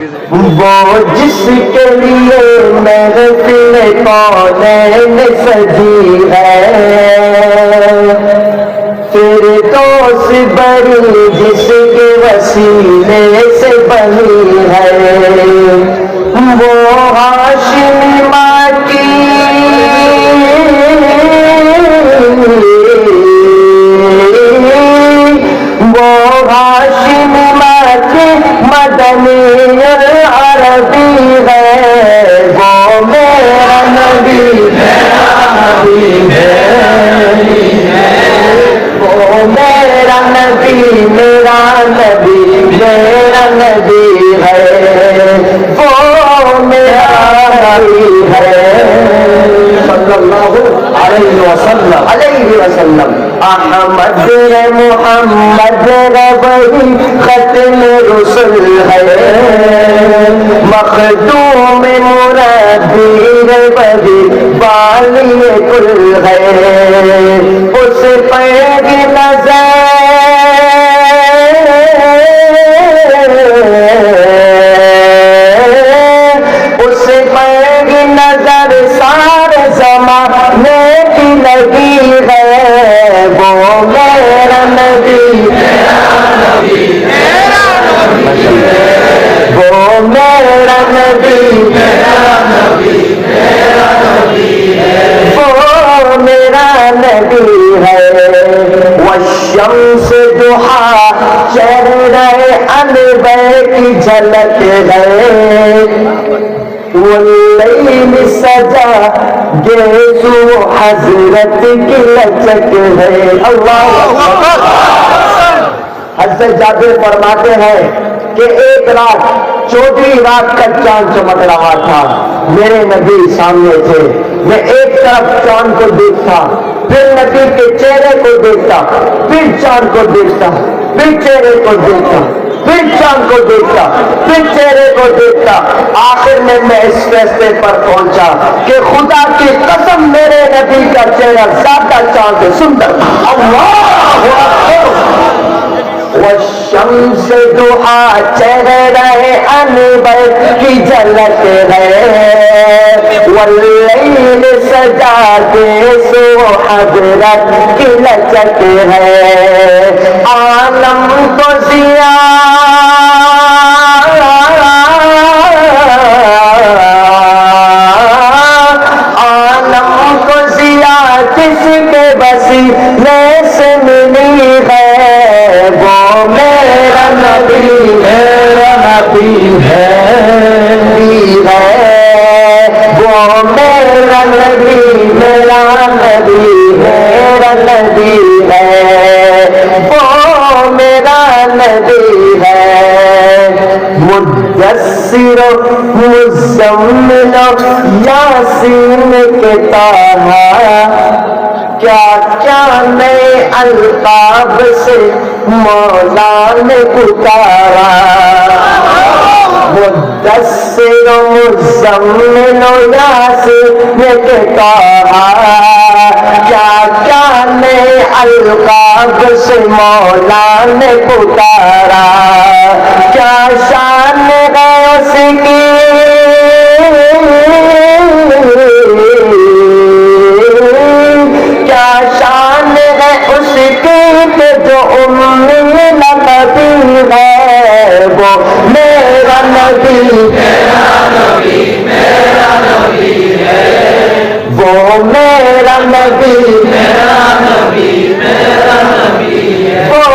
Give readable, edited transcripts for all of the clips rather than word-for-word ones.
وہ جس کے لیے محفل کونین سجی ہے، فردوس بری جس کے وسیلے سے بنی ہے، وہ ہاشمی ماں کی مدنی عربی ہے، وہ میرا نبی ہے، وہ میرا نبی، میرا نبی، میرا نبی ہے، وہ میرا نبی ہے صلی اللہ علیہ وسلم۔ احمد محمد وہی ختم رسل ہے، مخدوم مربی وہی بالی کل ہے، اس پہ نظر اس پہ نظر سارے زمانے کی لگی ہے، وہ میرا نبی، وہ میرا نبی، وہ میرا نبی ہے، والشمس ضحا چہرہ انور کی جھلک ہے، واللیل سجا گیسو حضرت کی لچک ہے۔ اللہ اکبر۔ حضرت جابر فرماتے ہیں کہ ایک رات 14 رات کا چاند چمک رہا تھا، میرے نبی سامنے تھے، میں ایک طرف چاند کو دیکھتا، پھر نبی کے چہرے کو دیکھتا، پھر چاند کو دیکھتا، پھر چہرے کو دیکھتا، پھر چاند کو دیکھتا، پھر چہرے کو دیکھتا، آخر میں اس فیصلے پر پہنچا کہ خدا کی قسم میرے نبی کا چہرہ زیادہ چاند سے سندر۔ اللہ اکبر۔ والشمس ضحا چہرہ انور کی جھلک ہے، واللیل سجا گیسو حضرت کی لچک ہے، عالم کو ضیا جس کے وسیلے سے ملی ہے، وہ میرا نبی، میرا نبی ہے، وہ میرا نبی، میرا نبی، میرا نبی ہے، وہ میرا نبی ہے، مدثر مزمل یاسین کے طہا، کیا کیا نئے القاب سے مولا نے پکارا، مدثر مزمل یاسین کے طہا، کیا کیا نئے القاب سے مولا نے پکارا، کیا شان ہے اس کی، کیا شان ہے اس کی کہ جو امی نبی ہے، وہ میرا نبی، وہ میرا نبی،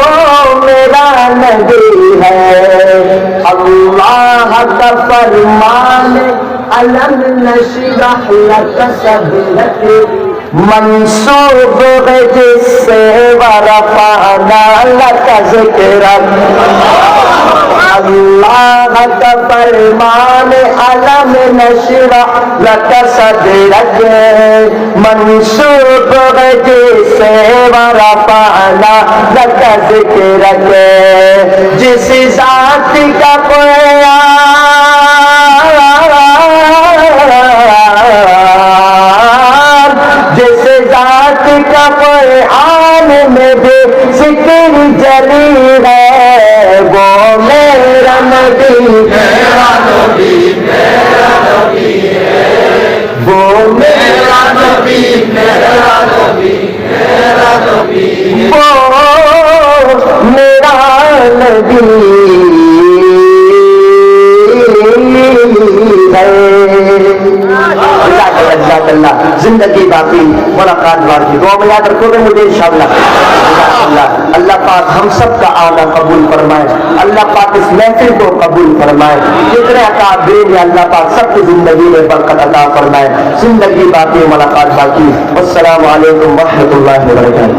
وہ میرا نبی ہے۔ اللہ کا فرمان الم نشرح لک صدرک منسوب ہے جس سے ورفعنا لک ذکرک، اللہ کا فرمان الم نشرح لک صدرک منسوب ہے جس سے ورفعنا لک ذکرک، جس ذات کا جس ذات کا قرآن میں بھی ذکر جلی ہے، وہ میرا نبی، وہ میرا نبی میرا نبی میرا نبی وہ میرا نبی اللہ زندگی باقی ملاقات باقی دعا میں یاد رکھو گے مجھے انشاءاللہ اللہ پاک ہم سب کا آنا قبول فرمائے اللہ پاک اس محفل کو قبول فرمائے جتنے اکابرین یا اللہ پاک سب کی زندگی میں برکت عطا فرمائے زندگی باقی ملاقات باقی والسلام علیکم ورحمۃ اللہ وبرکاتہ